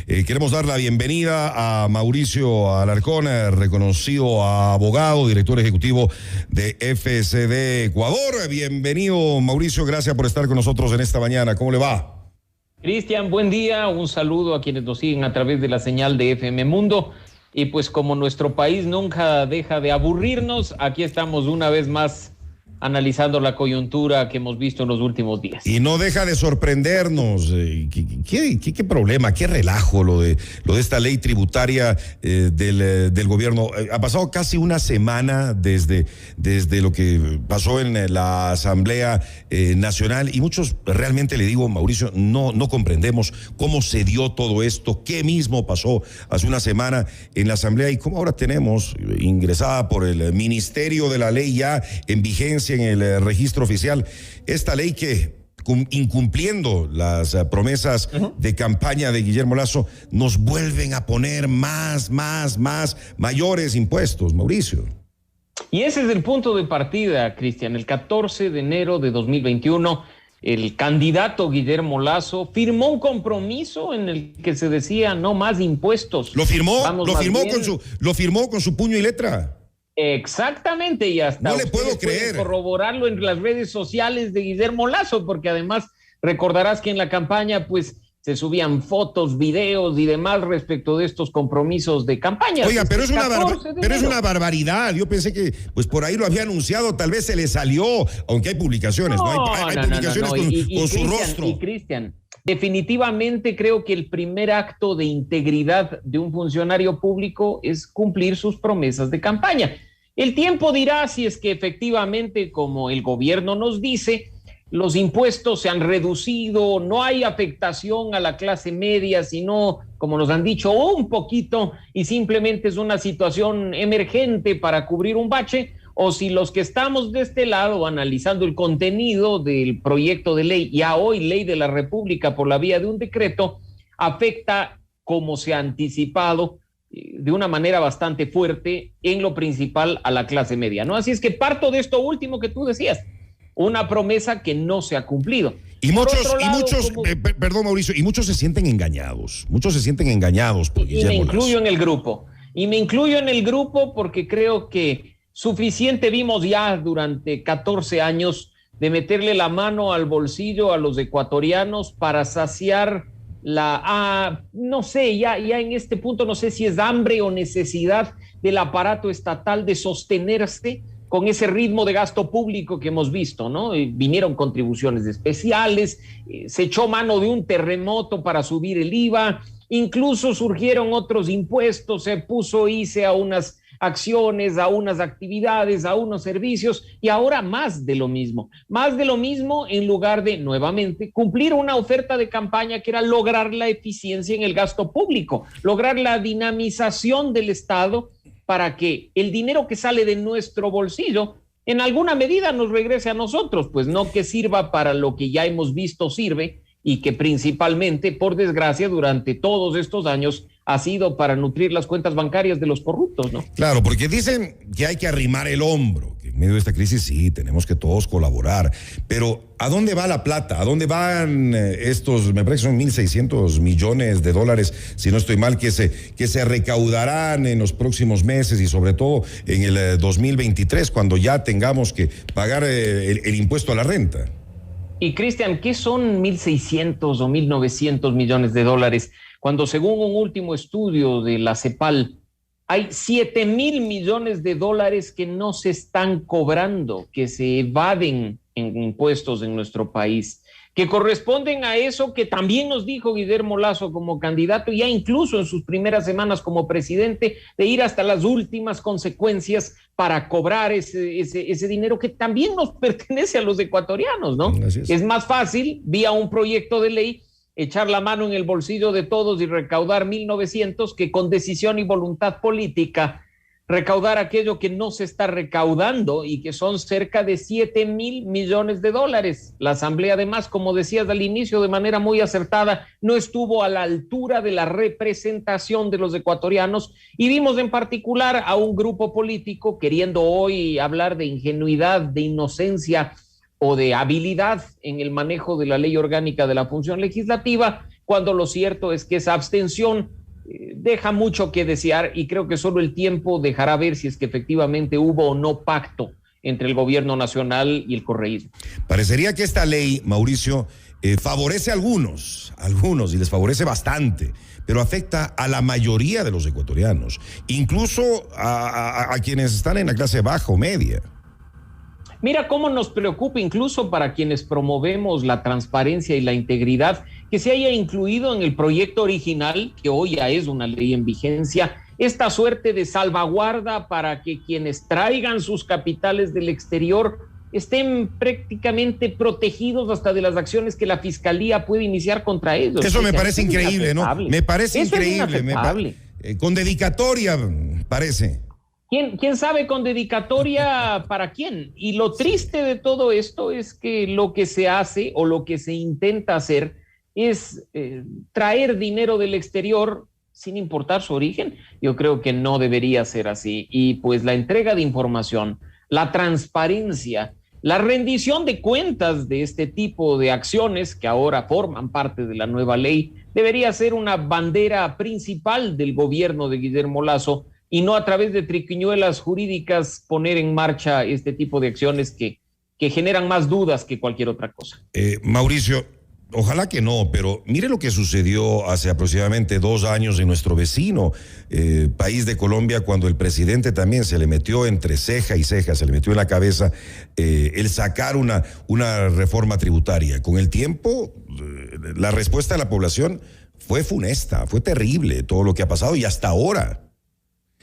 Queremos dar la bienvenida a Mauricio Alarcón, reconocido abogado, director ejecutivo de FCD Ecuador. Bienvenido, Mauricio, gracias por estar con nosotros en esta mañana. ¿Cómo le va? Cristian, buen día, un saludo a quienes nos siguen a través de la señal de FM Mundo. Y pues como nuestro país nunca deja de aburrirnos, aquí estamos una vez más analizando la coyuntura que hemos visto en los últimos días. Y no deja de sorprendernos. ¿Qué problema, qué relajo lo de esta ley tributaria del gobierno? Ha pasado casi una semana desde lo que pasó en la Asamblea Nacional y muchos, realmente le digo, Mauricio, no comprendemos cómo se dio todo esto, qué mismo pasó hace una semana en la Asamblea y cómo ahora tenemos ingresada por el Ministerio de la Ley ya en vigencia en el registro oficial, esta ley que, incumpliendo las promesas de campaña de Guillermo Lasso, nos vuelven a poner mayores impuestos, Mauricio. Y ese es el punto de partida, Cristian. El 14 de enero de 2021, el candidato Guillermo Lasso firmó un compromiso en el que se decía no más impuestos. Lo firmó con su puño y letra. Exactamente, y hasta no le puedo creer corroborarlo en las redes sociales de Guillermo Lasso, porque además recordarás que en la campaña pues se subían fotos, videos y demás respecto de estos compromisos de campaña. Oiga, pero es una barbaridad. Yo pensé que pues por ahí lo había anunciado, tal vez se le salió, aunque hay publicaciones, hay publicaciones con su rostro. Y Cristian, definitivamente creo que el primer acto de integridad de un funcionario público es cumplir sus promesas de campaña. El tiempo dirá si es que efectivamente, como el gobierno nos dice, los impuestos se han reducido, no hay afectación a la clase media, sino, como nos han dicho, un poquito, y simplemente es una situación emergente para cubrir un bache, o si los que estamos de este lado analizando el contenido del proyecto de ley, ya hoy ley de la República por la vía de un decreto, afecta, como se ha anticipado, de una manera bastante fuerte en lo principal a la clase media, ¿no? Así es que parto de esto último que tú decías, una promesa que no se ha cumplido. Perdón, Mauricio, y muchos se sienten engañados, por Guillermo Lasso. Y me incluyo en el grupo porque creo que suficiente vimos ya durante 14 años de meterle la mano al bolsillo a los ecuatorianos para saciar no sé, ya en este punto no sé si es hambre o necesidad del aparato estatal de sostenerse con ese ritmo de gasto público que hemos visto, ¿no? Vinieron contribuciones especiales, se echó mano de un terremoto para subir el IVA, incluso surgieron otros impuestos, se puso ICE a unas acciones, a unas actividades, a unos servicios, y ahora más de lo mismo en lugar de, nuevamente, cumplir una oferta de campaña que era lograr la eficiencia en el gasto público, lograr la dinamización del Estado para que el dinero que sale de nuestro bolsillo en alguna medida nos regrese a nosotros, pues no que sirva para lo que ya hemos visto sirve y que principalmente, por desgracia, durante todos estos años ha sido para nutrir las cuentas bancarias de los corruptos, ¿no? Claro, porque dicen que hay que arrimar el hombro, que en medio de esta crisis sí, tenemos que todos colaborar, pero ¿a dónde va la plata? ¿A dónde van estos, me parece que son 1.600 millones de dólares, si no estoy mal, que se recaudarán en los próximos meses y sobre todo en el 2023, cuando ya tengamos que pagar el impuesto a la renta? Y Cristian, ¿qué son 1.600 o 1.900 millones de dólares? Cuando según un último estudio de la CEPAL, hay 7.000 millones de dólares que no se están cobrando, que se evaden en impuestos en nuestro país, que corresponden a eso que también nos dijo Guillermo Lasso como candidato, ya incluso en sus primeras semanas como presidente, de ir hasta las últimas consecuencias para cobrar ese dinero que también nos pertenece a los ecuatorianos, ¿no? Es más fácil, vía un proyecto de ley, echar la mano en el bolsillo de todos y recaudar 1.900 que con decisión y voluntad política recaudar aquello que no se está recaudando y que son cerca de 7.000 millones de dólares. La Asamblea, además, como decías al inicio, de manera muy acertada, no estuvo a la altura de la representación de los ecuatorianos y vimos en particular a un grupo político queriendo hoy hablar de ingenuidad, de inocencia o de habilidad en el manejo de la ley orgánica de la función legislativa, cuando lo cierto es que esa abstención deja mucho que desear y creo que solo el tiempo dejará ver si es que efectivamente hubo o no pacto entre el gobierno nacional y el correísmo. Parecería que esta ley, Mauricio, favorece a algunos y les favorece bastante, pero afecta a la mayoría de los ecuatorianos, incluso a quienes están en la clase baja o media. Mira cómo nos preocupa incluso para quienes promovemos la transparencia y la integridad, que se haya incluido en el proyecto original, que hoy ya es una ley en vigencia, esta suerte de salvaguarda para que quienes traigan sus capitales del exterior estén prácticamente protegidos hasta de las acciones que la fiscalía puede iniciar contra ellos. Eso me parece increíble, ¿no? Me parece increíble. Con dedicatoria, parece. ¿Quién sabe con dedicatoria para quién? Y lo triste de todo esto es que lo que se hace o lo que se intenta hacer es traer dinero del exterior sin importar su origen. Yo creo que no debería ser así. Y pues la entrega de información, la transparencia, la rendición de cuentas de este tipo de acciones que ahora forman parte de la nueva ley debería ser una bandera principal del gobierno de Guillermo Lasso, y no a través de triquiñuelas jurídicas poner en marcha este tipo de acciones que generan más dudas que cualquier otra cosa. Mauricio, ojalá que no, pero mire lo que sucedió hace aproximadamente 2 años en nuestro vecino país de Colombia, cuando el presidente también se le metió entre ceja y ceja, se le metió en la cabeza el sacar una reforma tributaria. Con el tiempo, la respuesta de la población fue funesta, fue terrible todo lo que ha pasado y hasta ahora.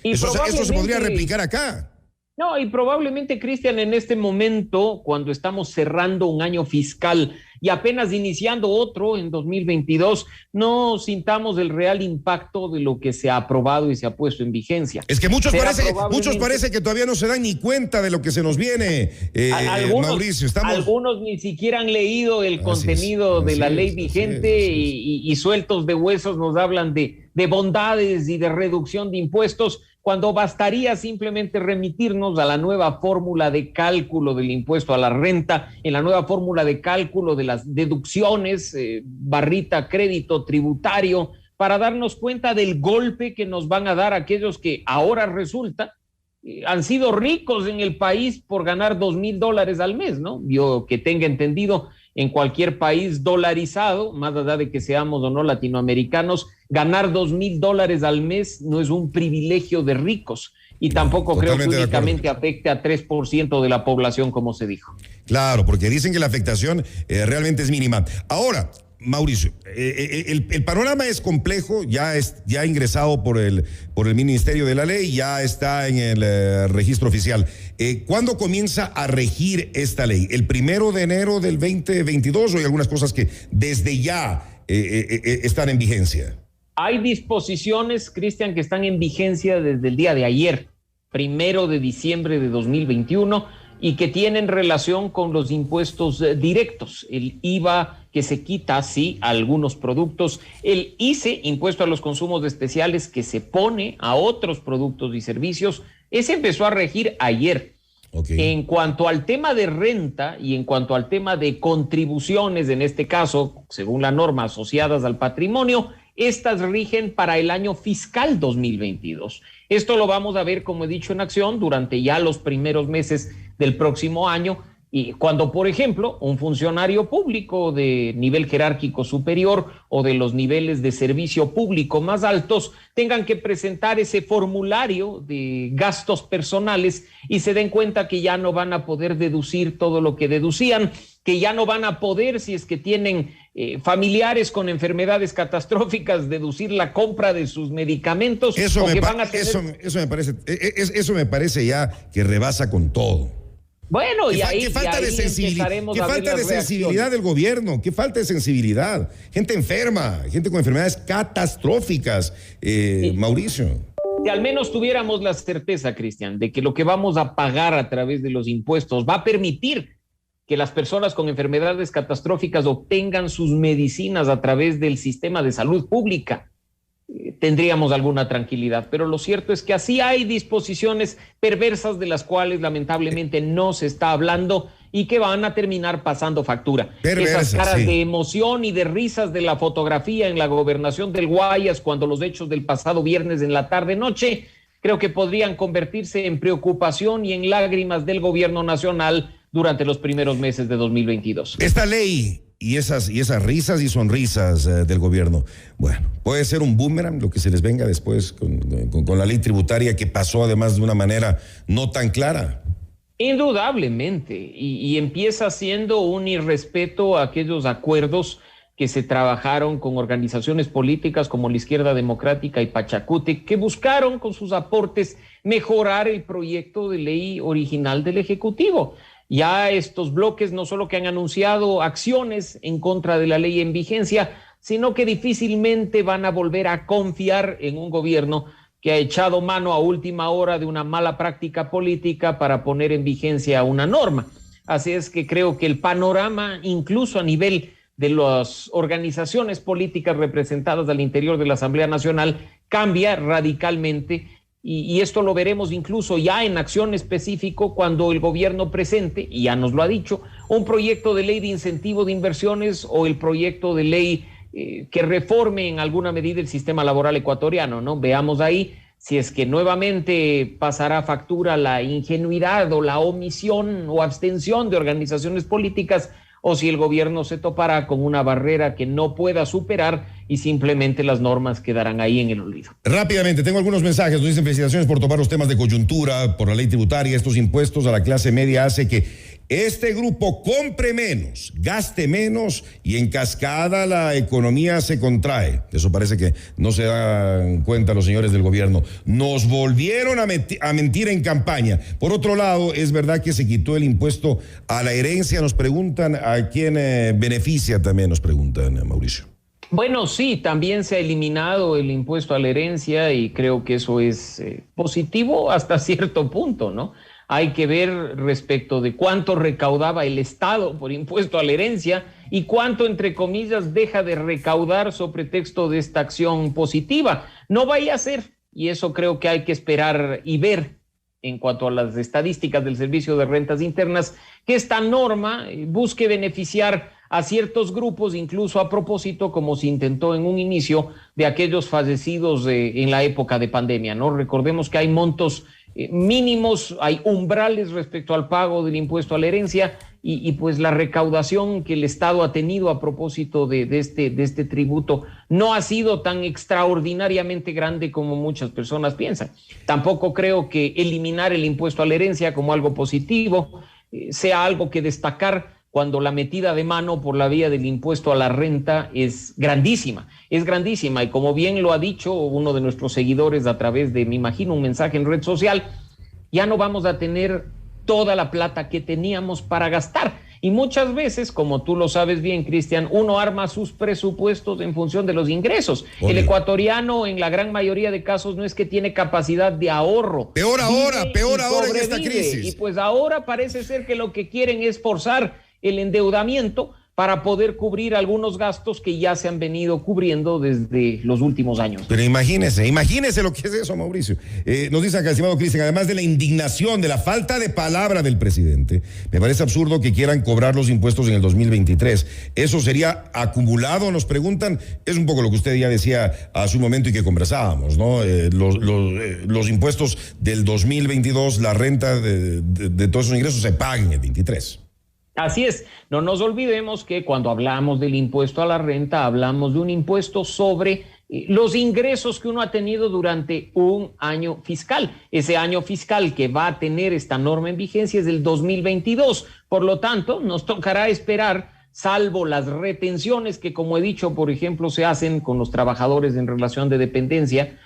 Eso se podría replicar acá. No, y probablemente, Cristian, en este momento, cuando estamos cerrando un año fiscal y apenas iniciando otro en 2022, no sintamos el real impacto de lo que se ha aprobado y se ha puesto en vigencia. Es que muchos parece que todavía no se dan ni cuenta de lo que se nos viene, Mauricio. Algunos ni siquiera han leído el contenido de la ley vigente y sueltos de huesos nos hablan de bondades y de reducción de impuestos, cuando bastaría simplemente remitirnos a la nueva fórmula de cálculo del impuesto a la renta, en la nueva fórmula de cálculo de las deducciones, barrita crédito tributario, para darnos cuenta del golpe que nos van a dar aquellos que ahora resulta han sido ricos en el país por ganar $2,000 al mes, ¿no? Yo que tenga entendido, en cualquier país dolarizado, más allá de que seamos o no latinoamericanos, ganar $2,000 al mes no es un privilegio de ricos y tampoco creo que únicamente afecte a 3% de la población, como se dijo. Claro, porque dicen que la afectación realmente es mínima. Ahora, Mauricio, el panorama es complejo, ya ha ingresado por el Ministerio de la Ley, ya está en el registro oficial. ¿Cuándo comienza a regir esta ley? ¿El 1 de enero del 2022 o hay algunas cosas que desde ya están en vigencia? Hay disposiciones, Cristian, que están en vigencia desde el día de ayer, 1 de diciembre de 2021, y que tienen relación con los impuestos directos, el IVA que se quita, sí, a algunos productos, el ICE, impuesto a los consumos especiales, que se pone a otros productos y servicios, ese empezó a regir ayer. Okay. En cuanto al tema de renta y en cuanto al tema de contribuciones, en este caso, según la norma, asociadas al patrimonio, estas rigen para el año fiscal 2022. Esto lo vamos a ver, como he dicho, en acción durante ya los primeros meses del próximo año, y cuando, por ejemplo, un funcionario público de nivel jerárquico superior o de los niveles de servicio público más altos tengan que presentar ese formulario de gastos personales y se den cuenta que ya no van a poder deducir todo lo que deducían, que ya no van a poder, si es que tienen familiares con enfermedades catastróficas, deducir la compra de sus medicamentos. Eso me parece ya que rebasa con todo. Bueno, qué falta de sensibilidad del gobierno, qué falta de sensibilidad. Gente enferma, gente con enfermedades catastróficas, Mauricio. Si al menos tuviéramos la certeza, Cristian, de que lo que vamos a pagar a través de los impuestos va a permitir que las personas con enfermedades catastróficas obtengan sus medicinas a través del sistema de salud pública, tendríamos alguna tranquilidad, pero lo cierto es que así hay disposiciones perversas de las cuales lamentablemente no se está hablando y que van a terminar pasando factura. Perversa, esas caras sí, de emoción y de risas de la fotografía en la gobernación del Guayas cuando los hechos del pasado viernes en la tarde-noche creo que podrían convertirse en preocupación y en lágrimas del gobierno nacional durante los primeros meses de 2022. Esta ley y esas risas y sonrisas del gobierno, bueno, puede ser un boomerang lo que se les venga después con la ley tributaria que pasó además de una manera no tan clara. Indudablemente, y empieza siendo un irrespeto a aquellos acuerdos que se trabajaron con organizaciones políticas como la Izquierda Democrática y Pachacuti, que buscaron con sus aportes mejorar el proyecto de ley original del Ejecutivo. Ya estos bloques no solo que han anunciado acciones en contra de la ley en vigencia, sino que difícilmente van a volver a confiar en un gobierno que ha echado mano a última hora de una mala práctica política para poner en vigencia una norma. Así es que creo que el panorama, incluso a nivel de las organizaciones políticas representadas al interior de la Asamblea Nacional, cambia radicalmente y esto lo veremos incluso ya en acción específico cuando el gobierno presente, y ya nos lo ha dicho, un proyecto de ley de incentivo de inversiones o el proyecto de ley que reforme en alguna medida el sistema laboral ecuatoriano, ¿no? Veamos ahí si es que nuevamente pasará factura la ingenuidad o la omisión o abstención de organizaciones políticas o si el gobierno se topará con una barrera que no pueda superar y simplemente las normas quedarán ahí en el olvido. Rápidamente, tengo algunos mensajes. Nos dicen felicitaciones por tomar los temas de coyuntura, por la ley tributaria. Estos impuestos a la clase media hace que este grupo compre menos, gaste menos y en cascada la economía se contrae. Eso parece que no se dan cuenta los señores del gobierno. Nos volvieron a mentir en campaña. Por otro lado, es verdad que se quitó el impuesto a la herencia. Nos preguntan a quién beneficia también, nos preguntan, Mauricio. Bueno, sí, también se ha eliminado el impuesto a la herencia y creo que eso es positivo hasta cierto punto, ¿no? Hay que ver respecto de cuánto recaudaba el Estado por impuesto a la herencia y cuánto, entre comillas, deja de recaudar sobre pretexto de esta acción positiva. No vaya a ser, y eso creo que hay que esperar y ver en cuanto a las estadísticas del Servicio de Rentas Internas, que esta norma busque beneficiar a ciertos grupos, incluso a propósito, como se intentó en un inicio, de aquellos fallecidos en la época de pandemia, ¿no? Recordemos que hay montos mínimos, hay umbrales respecto al pago del impuesto a la herencia y pues la recaudación que el Estado ha tenido a propósito de este tributo no ha sido tan extraordinariamente grande como muchas personas piensan. Tampoco creo que eliminar el impuesto a la herencia como algo positivo sea algo que destacar cuando la metida de mano por la vía del impuesto a la renta es grandísima y como bien lo ha dicho uno de nuestros seguidores a través de, me imagino, un mensaje en red social, ya no vamos a tener toda la plata que teníamos para gastar y muchas veces, como tú lo sabes bien, Cristian, uno arma sus presupuestos en función de los ingresos. Obvio. El ecuatoriano en la gran mayoría de casos no es que tiene capacidad de ahorro. Peor ahora en esta crisis. Y pues ahora parece ser que lo que quieren es forzar el endeudamiento para poder cubrir algunos gastos que ya se han venido cubriendo desde los últimos años. Pero imagínese lo que es eso, Mauricio. Nos dice acá, estimado Cristian, además de la indignación, de la falta de palabra del presidente, me parece absurdo que quieran cobrar los impuestos en el 2023. ¿Eso sería acumulado? Nos preguntan. Es un poco lo que usted ya decía hace un momento y que conversábamos, ¿no? Los impuestos del 2022, la renta de todos esos ingresos se paguen en el 23. Así es, no nos olvidemos que cuando hablamos del impuesto a la renta, hablamos de un impuesto sobre los ingresos que uno ha tenido durante un año fiscal. Ese año fiscal que va a tener esta norma en vigencia es del 2022. Por lo tanto, nos tocará esperar, salvo las retenciones que, como he dicho, por ejemplo, se hacen con los trabajadores en relación de dependencia,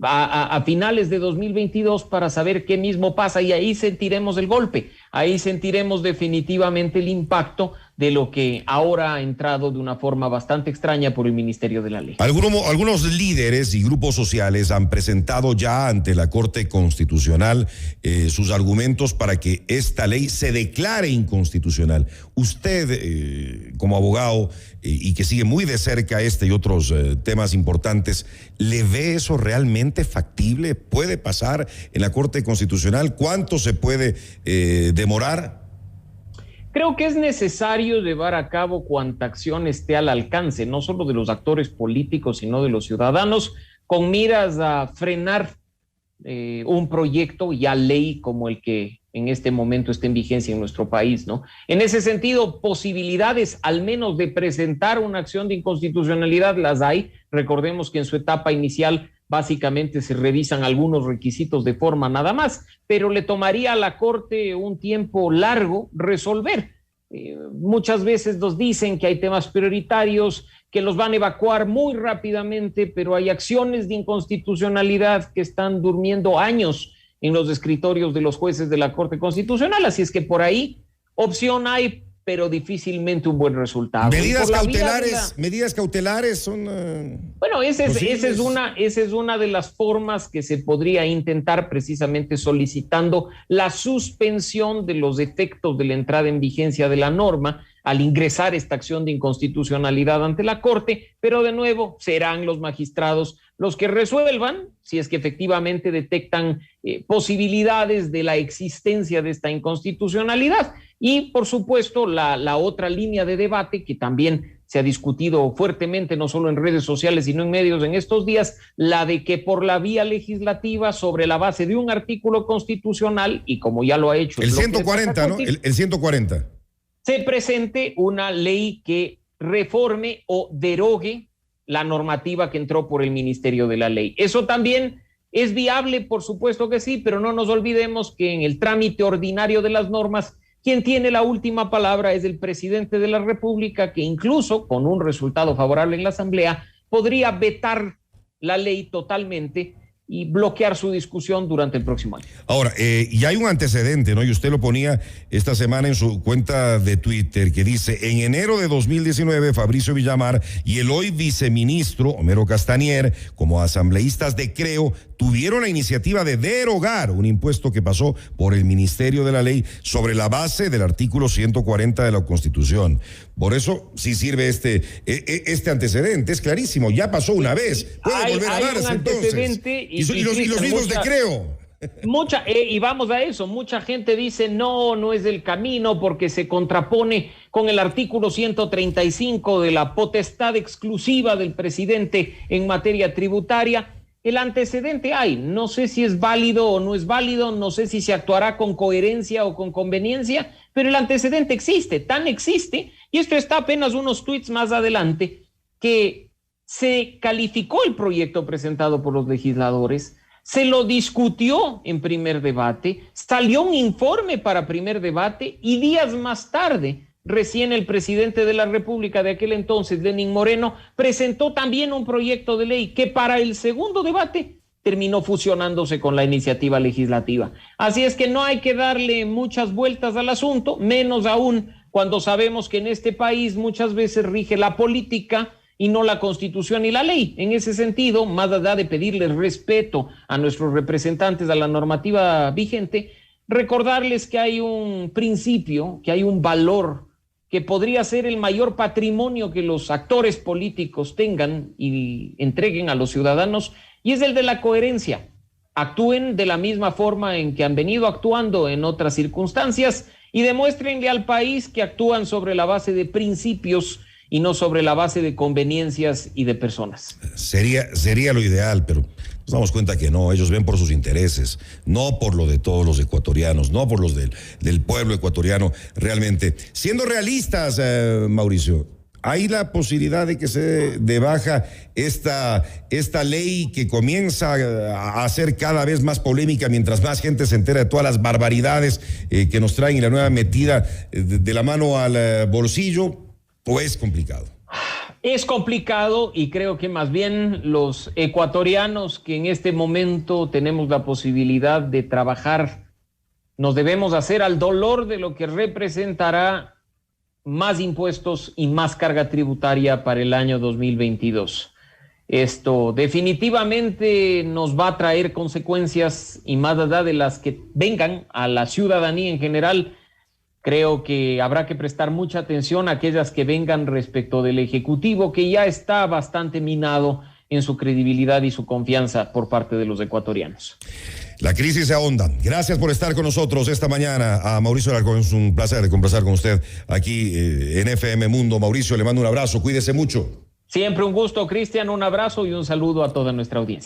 a finales de 2022 para saber qué mismo pasa y ahí sentiremos el golpe, ahí sentiremos definitivamente el impacto de lo que ahora ha entrado de una forma bastante extraña por el Ministerio de la Ley. Algunos líderes y grupos sociales han presentado ya ante la Corte Constitucional sus argumentos para que esta ley se declare inconstitucional. Usted, como abogado y que sigue muy de cerca este y otros temas importantes, ¿le ve eso realmente factible? ¿Puede pasar en la Corte Constitucional? ¿Cuánto se puede demorar? Creo que es necesario llevar a cabo cuanta acción esté al alcance, no solo de los actores políticos, sino de los ciudadanos, con miras a frenar un proyecto ya ley como el que en este momento está en vigencia en nuestro país, ¿no? En ese sentido, posibilidades al menos de presentar una acción de inconstitucionalidad las hay. Recordemos que en su etapa inicial básicamente se revisan algunos requisitos de forma nada más, pero le tomaría a la Corte un tiempo largo resolver. Muchas veces nos dicen que hay temas prioritarios, que los van a evacuar muy rápidamente, pero hay acciones de inconstitucionalidad que están durmiendo años en los escritorios de los jueces de la Corte Constitucional, así es que por ahí opción hay, pero difícilmente un buen resultado. Medidas cautelares son... Bueno, esa es una de las formas que se podría intentar, precisamente solicitando la suspensión de los efectos de la entrada en vigencia de la norma al ingresar esta acción de inconstitucionalidad ante la Corte, pero de nuevo serán los magistrados los que resuelvan si es que efectivamente detectan posibilidades de la existencia de esta inconstitucionalidad. Y, por supuesto, la otra línea de debate que también se ha discutido fuertemente, no solo en redes sociales, sino en medios en estos días, la de que por la vía legislativa, sobre la base de un artículo constitucional, y como ya lo ha hecho... El 140, ¿no? El 140. Se presente una ley que reforme o derogue la normativa que entró por el Ministerio de la Ley. Eso también es viable, por supuesto que sí, pero no nos olvidemos que en el trámite ordinario de las normas, quien tiene la última palabra es el presidente de la República, que incluso con un resultado favorable en la Asamblea podría vetar la ley totalmente y bloquear su discusión durante el próximo año. Ahora, y hay un antecedente, ¿no? Y usted lo ponía esta semana en su cuenta de Twitter, que dice: en enero de 2019, Fabricio Villamar y el hoy viceministro Homero Castanier, como asambleístas de Creo, tuvieron la iniciativa de derogar un impuesto que pasó por el Ministerio de la Ley sobre la base del artículo 140 de la Constitución. Por eso sí sirve este antecedente, es clarísimo, ya pasó una vez, puede volver a darse entonces. Y los mismos de Creo. Y vamos a eso, mucha gente dice no es el camino porque se contrapone con el artículo 135 de la potestad exclusiva del presidente en materia tributaria. El antecedente hay, no sé si es válido o no es válido, no sé si se actuará con coherencia o con conveniencia, pero el antecedente existe, tan existe, y esto está apenas unos tweets más adelante, que se calificó el proyecto presentado por los legisladores, se lo discutió en primer debate, salió un informe para primer debate y días más tarde, recién el presidente de la República de aquel entonces, Lenín Moreno, presentó también un proyecto de ley que para el segundo debate terminó fusionándose con la iniciativa legislativa. Así es que no hay que darle muchas vueltas al asunto, menos aún cuando sabemos que en este país muchas veces rige la política y no la Constitución y la ley. En ese sentido, más allá de pedirles respeto a nuestros representantes, a la normativa vigente, recordarles que hay un principio, que hay un valor que podría ser el mayor patrimonio que los actores políticos tengan y entreguen a los ciudadanos, y es el de la coherencia. Actúen de la misma forma en que han venido actuando en otras circunstancias y demuéstrenle al país que actúan sobre la base de principios y no sobre la base de conveniencias y de personas. Sería lo ideal, pero nos damos cuenta que no, ellos ven por sus intereses, no por lo de todos los ecuatorianos, no por los del pueblo ecuatoriano realmente. Siendo realistas, Mauricio, ¿hay la posibilidad de que se dé de baja esta ley que comienza a hacer cada vez más polémica mientras más gente se entera de todas las barbaridades que nos traen y la nueva metida de la mano al bolsillo? ¿O es complicado? Es complicado y creo que más bien los ecuatorianos que en este momento tenemos la posibilidad de trabajar, nos debemos hacer al dolor de lo que representará más impuestos y más carga tributaria para el año 2022. Esto definitivamente nos va a traer consecuencias y más allá de las que vengan a la ciudadanía en general. Creo que habrá que prestar mucha atención a aquellas que vengan respecto del Ejecutivo, que ya está bastante minado en su credibilidad y su confianza por parte de los ecuatorianos. La crisis se ahonda. Gracias por estar con nosotros esta mañana. A Mauricio Alarcón, es un placer conversar con usted aquí en FM Mundo. Mauricio, le mando un abrazo, cuídese mucho. Siempre un gusto, Cristian, un abrazo y un saludo a toda nuestra audiencia.